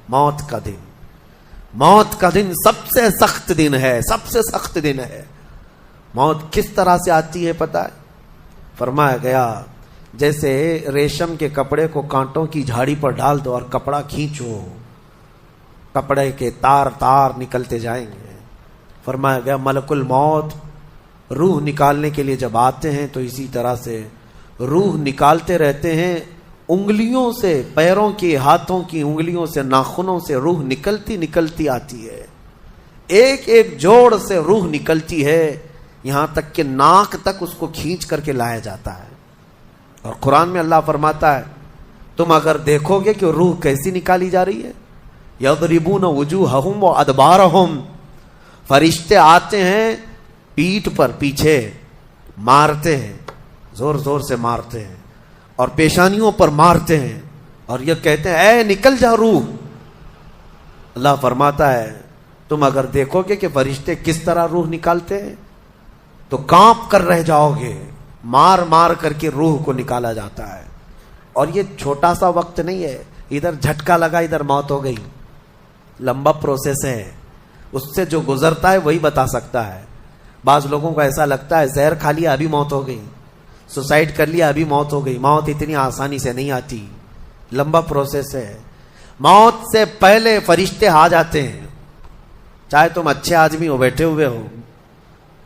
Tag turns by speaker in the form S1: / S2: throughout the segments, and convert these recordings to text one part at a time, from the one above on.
S1: موت کا دن، موت کا دن سب سے سخت دن ہے، سب سے سخت دن ہے۔ موت کس طرح سے آتی ہے پتہ ہے؟ فرمایا گیا جیسے ریشم کے کپڑے کو کانٹوں کی جھاڑی پر ڈال دو اور کپڑا کھینچو، کپڑے کے تار تار نکلتے جائیں گے۔ فرمایا گیا ملک الموت روح نکالنے کے لیے جب آتے ہیں تو اسی طرح سے روح نکالتے رہتے ہیں، انگلیوں سے، پیروں کی، ہاتھوں کی انگلیوں سے، ناخنوں سے روح نکلتی نکلتی آتی ہے، ایک ایک جوڑ سے روح نکلتی ہے، یہاں تک کہ ناک تک اس کو کھینچ کر کے لایا جاتا ہے۔ اور قرآن میں اللہ فرماتا ہے تم اگر دیکھو گے کہ روح کیسی نکالی جا رہی ہے، یضربون وجوہہم وادبارہم، فرشتے آتے ہیں پیٹھ پر، پیچھے مارتے ہیں، زور زور سے مارتے ہیں اور پیشانیوں پر مارتے ہیں اور یہ کہتے ہیں اے نکل جا روح۔ اللہ فرماتا ہے تم اگر دیکھو گے کہ فرشتے کس طرح روح نکالتے ہیں تو کانپ کر رہ جاؤ گے، مار مار کر کے روح کو نکالا جاتا ہے۔ اور یہ چھوٹا سا وقت نہیں ہے، ادھر جھٹکا لگا ادھر موت ہو گئی، لمبا پروسیس ہے، اس سے جو گزرتا ہے وہی بتا سکتا ہے۔ بعض لوگوں کو ایسا لگتا ہے زہر کھا لیا ابھی موت ہو گئی، سوسائڈ کر لیا ابھی موت ہو گئی۔ موت اتنی آسانی سے نہیں آتی، لمبا پروسیس ہے۔ موت سے پہلے فرشتے آ جاتے ہیں، چاہے تم اچھے آدمی ہو، بیٹھے ہوئے ہو،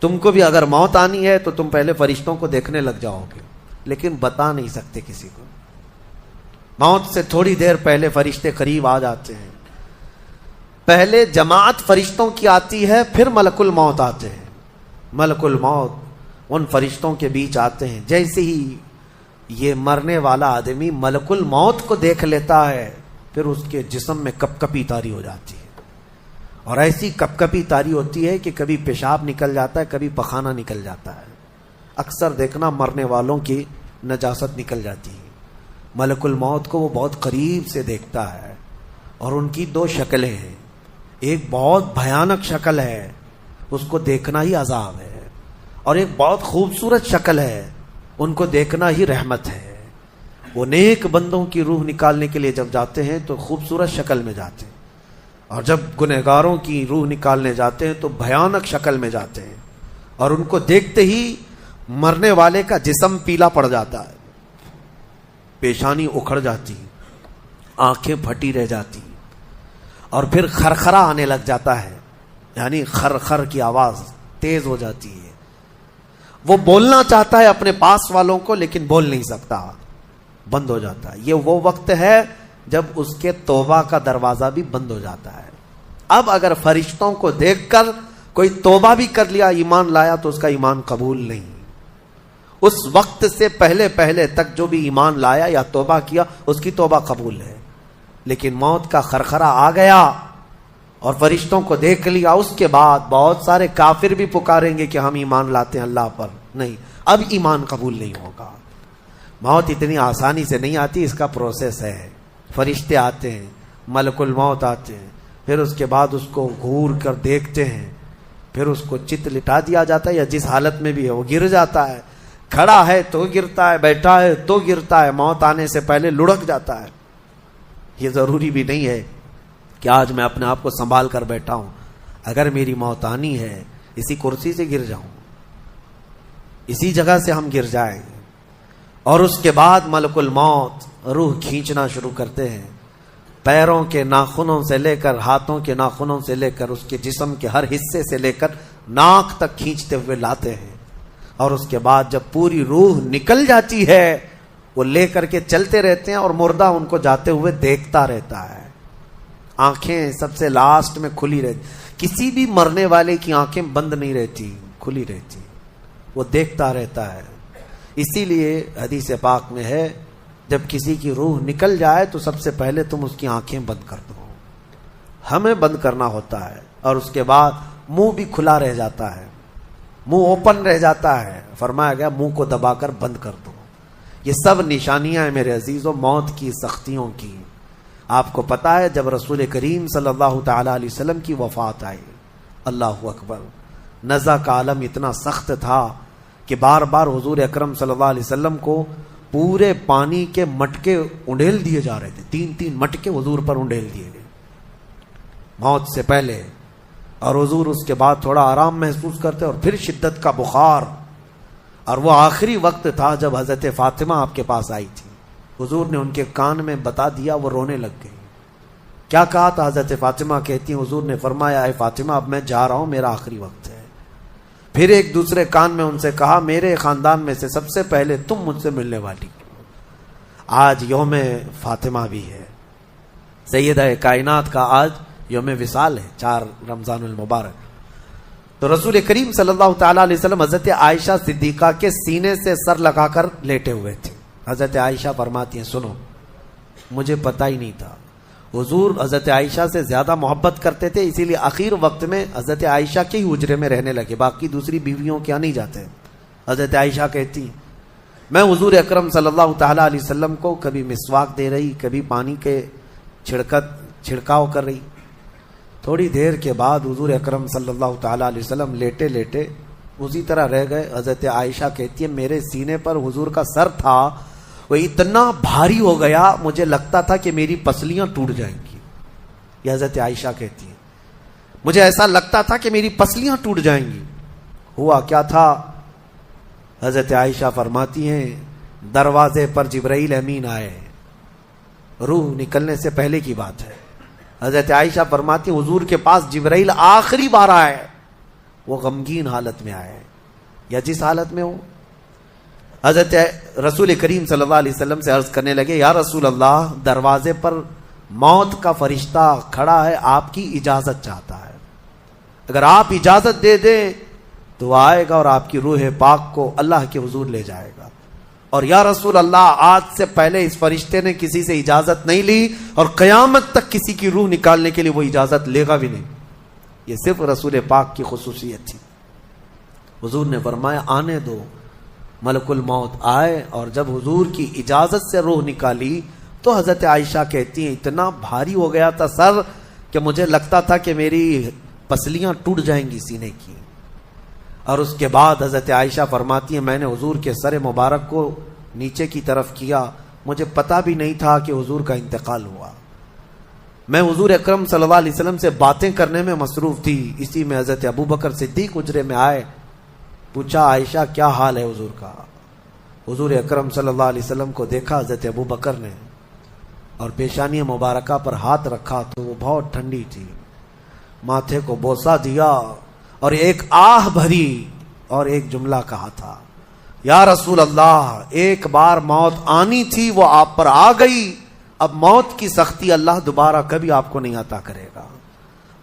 S1: تم کو بھی اگر موت آنی ہے تو تم پہلے فرشتوں کو دیکھنے لگ جاؤ گے، لیکن بتا نہیں سکتے کسی کو۔ موت سے تھوڑی دیر پہلے فرشتے قریب آ جاتے ہیں، پہلے جماعت فرشتوں کی آتی ہے، پھر ملک الموت آتے ہیں۔ ملک الموت ان فرشتوں کے بیچ آتے ہیں، جیسے ہی یہ مرنے والا آدمی ملک الموت کو دیکھ لیتا ہے پھر اس کے جسم میں کپ کپی طاری ہو جاتی ہے، اور ایسی کپ کپی طاری ہوتی ہے کہ کبھی پیشاب نکل جاتا ہے، کبھی پخانہ نکل جاتا ہے۔ اکثر دیکھنا مرنے والوں کی نجاست نکل جاتی ہے۔ ملک الموت کو وہ بہت قریب سے دیکھتا ہے، اور ان کی دو شکلیں ہیں، ایک بہت بھیانک شکل ہے، اس کو دیکھنا ہی عذاب ہے، اور ایک بہت خوبصورت شکل ہے، ان کو دیکھنا ہی رحمت ہے۔ وہ نیک بندوں کی روح نکالنے کے لیے جب جاتے ہیں تو خوبصورت شکل میں جاتے ہیں، اور جب گنہگاروں کی روح نکالنے جاتے ہیں تو بھیانک شکل میں جاتے ہیں، اور ان کو دیکھتے ہی مرنے والے کا جسم پیلا پڑ جاتا ہے، پیشانی اکھڑ جاتی، آنکھیں پھٹی رہ جاتی، اور پھر خرخرا آنے لگ جاتا ہے، یعنی خر خر کی آواز تیز ہو جاتی ہے۔ وہ بولنا چاہتا ہے اپنے پاس والوں کو لیکن بول نہیں سکتا، بند ہو جاتا ہے۔ یہ وہ وقت ہے جب اس کے توبہ کا دروازہ بھی بند ہو جاتا ہے۔ اب اگر فرشتوں کو دیکھ کر کوئی توبہ بھی کر لیا، ایمان لایا، تو اس کا ایمان قبول نہیں۔ اس وقت سے پہلے پہلے تک جو بھی ایمان لایا یا توبہ کیا اس کی توبہ قبول ہے، لیکن موت کا خرخرا آ گیا اور فرشتوں کو دیکھ لیا، اس کے بعد بہت سارے کافر بھی پکاریں گے کہ ہم ایمان لاتے ہیں اللہ پر، نہیں، اب ایمان قبول نہیں ہوگا۔ موت اتنی آسانی سے نہیں آتی، اس کا پروسیس ہے۔ فرشتے آتے ہیں، ملک الموت آتے ہیں، پھر اس کے بعد اس کو گھور کر دیکھتے ہیں، پھر اس کو چت لٹا دیا جاتا ہے، یا جس حالت میں بھی ہے وہ گر جاتا ہے، کھڑا ہے تو گرتا ہے، بیٹھا ہے تو گرتا ہے، موت آنے سے پہلے لڑک جاتا ہے۔ یہ ضروری بھی نہیں ہے کہ آج میں اپنے آپ کو سنبھال کر بیٹھا ہوں، اگر میری موت آنی ہے اسی کرسی سے گر جاؤں، اسی جگہ سے ہم گر جائیں گے۔ اور اس کے بعد ملک الموت روح کھینچنا شروع کرتے ہیں، پیروں کے ناخنوں سے لے کر، ہاتھوں کے ناخنوں سے لے کر، اس کے جسم کے ہر حصے سے لے کر ناک تک کھینچتے ہوئے لاتے ہیں، اور اس کے بعد جب پوری روح نکل جاتی ہے وہ لے کر کے چلتے رہتے ہیں، اور مردہ ان کو جاتے ہوئے دیکھتا رہتا ہے۔ آنکھیں سب سے لاسٹ میں کھلی رہتی، کسی بھی مرنے والے کی آنکھیں بند نہیں رہتی، کھلی رہتی، وہ دیکھتا رہتا ہے۔ اسی لیے حدیث پاک میں ہے جب کسی کی روح نکل جائے تو سب سے پہلے تم اس کی آنکھیں بند کر دو، ہمیں بند کرنا ہوتا ہے، اور اس کے بعد منہ بھی کھلا رہ جاتا ہے، منہ اوپن رہ جاتا ہے، فرمایا گیا منہ کو دبا کر بند کر دو۔ یہ سب نشانیاں ہیں میرے عزیزوں موت کی، سختیوں کی۔ آپ کو پتا ہے جب رسول کریم صلی اللہ تعالی علیہ وسلم کی وفات آئی، اللہ اکبر، نزع کا عالم اتنا سخت تھا کہ بار بار حضور اکرم صلی اللہ علیہ وسلم کو پورے پانی کے مٹکے انڈیل دیے جا رہے تھے، 3 مٹکے حضور پر انڈیل دیے گئے، موت سے پہلے، اور حضور اس کے بعد تھوڑا آرام محسوس کرتے اور پھر شدت کا بخار، اور وہ آخری وقت تھا جب حضرت فاطمہ آپ کے پاس آئی تھی. حضور نے ان کے کان میں بتا دیا، وہ رونے لگ گئی. کیا کہا تھا؟ حضرت فاطمہ کہتی ہیں حضور نے فرمایا اے فاطمہ اب میں جا رہا ہوں، میرا آخری وقت ہے. پھر ایک دوسرے کان میں ان سے کہا میرے خاندان میں سے سب سے پہلے تم مجھ سے ملنے والی. آج یوم فاطمہ بھی ہے، سیدہ کائنات کا آج یوم وصال ہے، 4 رمضان المبارک. تو رسول کریم صلی اللہ تعالیٰ علیہ وسلم حضرت عائشہ صدیقہ کے سینے سے سر لگا کر لیٹے ہوئے تھے. حضرت عائشہ فرماتی ہیں سنو، مجھے پتہ ہی نہیں تھا. حضور حضرت عائشہ سے زیادہ محبت کرتے تھے، اسی لیے آخر وقت میں حضرت عائشہ کے ہی حجرے میں رہنے لگے، باقی دوسری بیویوں کیا نہیں جاتے. حضرت عائشہ کہتی میں حضور اکرم صلی اللہ تعالیٰ علیہ وسلم کو کبھی مسواک دے رہی، کبھی پانی کے چھڑکاؤ کر رہی. تھوڑی دیر کے بعد حضور اکرم صلی اللہ تعالیٰ علیہ وسلم لیٹے لیٹے اسی طرح رہ گئے. حضرت عائشہ کہتی ہے میرے سینے پر حضور کا سر تھا، وہ اتنا بھاری ہو گیا مجھے لگتا تھا کہ میری پسلیاں ٹوٹ جائیں گی. یہ حضرت عائشہ کہتی ہے مجھے ایسا لگتا تھا کہ میری پسلیاں ٹوٹ جائیں گی. ہوا کیا تھا؟ حضرت عائشہ فرماتی ہیں دروازے پر جبرائیل امین آئے، روح نکلنے سے پہلے کی بات ہے. حضرت عائشہ فرماتی حضور کے پاس جبرائیل آخری بار آئے، وہ غمگین حالت میں آئے یا جس حالت میں ہو. حضرت رسول کریم صلی اللہ علیہ وسلم سے عرض کرنے لگے یا رسول اللہ دروازے پر موت کا فرشتہ کھڑا ہے، آپ کی اجازت چاہتا ہے، اگر آپ اجازت دے دیں تو آئے گا اور آپ کی روح پاک کو اللہ کے حضور لے جائے گا. اور یا رسول اللہ آج سے پہلے اس فرشتے نے کسی سے اجازت نہیں لی اور قیامت تک کسی کی روح نکالنے کے لیے وہ اجازت لے گا بھی نہیں. یہ صرف رسول پاک کی خصوصیت تھی. حضور نے فرمایا آنے دو. ملک الموت آئے اور جب حضور کی اجازت سے روح نکالی تو حضرت عائشہ کہتی ہیں اتنا بھاری ہو گیا تھا سر کہ مجھے لگتا تھا کہ میری پسلیاں ٹوٹ جائیں گی سینے کی. اور اس کے بعد حضرت عائشہ فرماتی ہیں میں نے حضور کے سر مبارک کو نیچے کی طرف کیا، مجھے پتا بھی نہیں تھا کہ حضور کا انتقال ہوا. میں حضور اکرم صلی اللہ علیہ وسلم سے باتیں کرنے میں مصروف تھی، اسی میں حضرت ابوبکر صدیق حجرے میں آئے. پوچھا عائشہ کیا حال ہے حضور کا؟ حضور اکرم صلی اللہ علیہ وسلم کو دیکھا حضرت ابوبکر نے اور پیشانی مبارکہ پر ہاتھ رکھا تو وہ بہت ٹھنڈی تھی. ماتھے کو بوسہ دیا اور ایک آہ بھری اور ایک جملہ کہا تھا یا رسول اللہ ایک بار موت آنی تھی وہ آپ پر آ گئی، اب موت کی سختی اللہ دوبارہ کبھی آپ کو نہیں عطا کرے گا.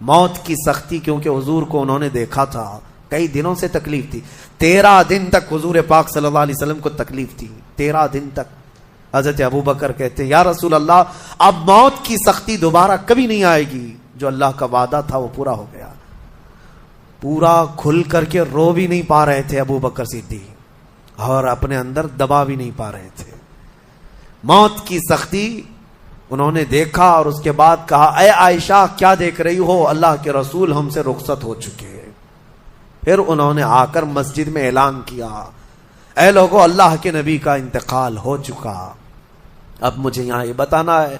S1: موت کی سختی کیونکہ حضور کو انہوں نے دیکھا تھا، کئی دنوں سے تکلیف تھی، 13 دن تک حضور پاک صلی اللہ علیہ وسلم کو تکلیف تھی، 13 دن تک. حضرت ابوبکر کہتے ہیں یا رسول اللہ اب موت کی سختی دوبارہ کبھی نہیں آئے گی، جو اللہ کا وعدہ تھا وہ پورا ہو گیا. پورا کھل کر کے رو بھی نہیں پا رہے تھے ابوبکر صدیق اور اپنے اندر دبا بھی نہیں پا رہے تھے. موت کی سختی انہوں نے دیکھا اور اس کے بعد کہا اے عائشہ کیا دیکھ رہی ہو، اللہ کے رسول ہم سے رخصت ہو چکے. پھر انہوں نے آ کر مسجد میں اعلان کیا اے لوگو اللہ کے نبی کا انتقال ہو چکا. اب مجھے یہاں یہ بتانا ہے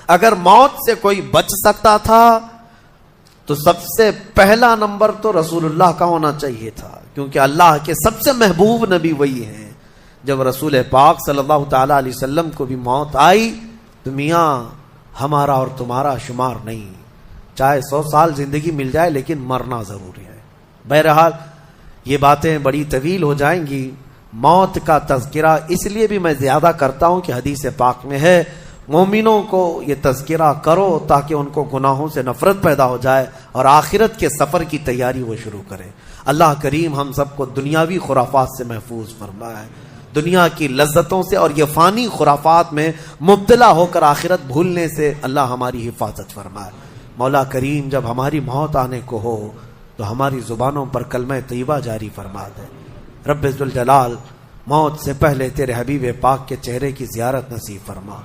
S1: اگر موت سے کوئی بچ سکتا تھا تو سب سے پہلا نمبر تو رسول اللہ کا ہونا چاہیے تھا، کیونکہ اللہ کے سب سے محبوب نبی وہی ہیں. جب رسول پاک صلی اللہ تعالیٰ علیہ وسلم کو بھی موت آئی تو میاں ہمارا اور تمہارا شمار نہیں، چاہے 100 سال زندگی مل جائے لیکن مرنا ضروری ہے. بہرحال یہ باتیں بڑی طویل ہو جائیں گی. موت کا تذکرہ اس لیے بھی میں زیادہ کرتا ہوں کہ حدیث پاک میں ہے مومنوں کو یہ تذکرہ کرو تاکہ ان کو گناہوں سے نفرت پیدا ہو جائے اور آخرت کے سفر کی تیاری وہ شروع کریں. اللہ کریم ہم سب کو دنیاوی خرافات سے محفوظ فرمائے، دنیا کی لذتوں سے اور یہ فانی خرافات میں مبتلا ہو کر آخرت بھولنے سے اللہ ہماری حفاظت فرمائے. مولا کریم جب ہماری موت آنے کو ہو تو ہماری زبانوں پر کلمہ طیبہ جاری فرما دے. رب ذوالجلال موت سے پہلے تیرے حبیب پاک کے چہرے کی زیارت نصیب فرما.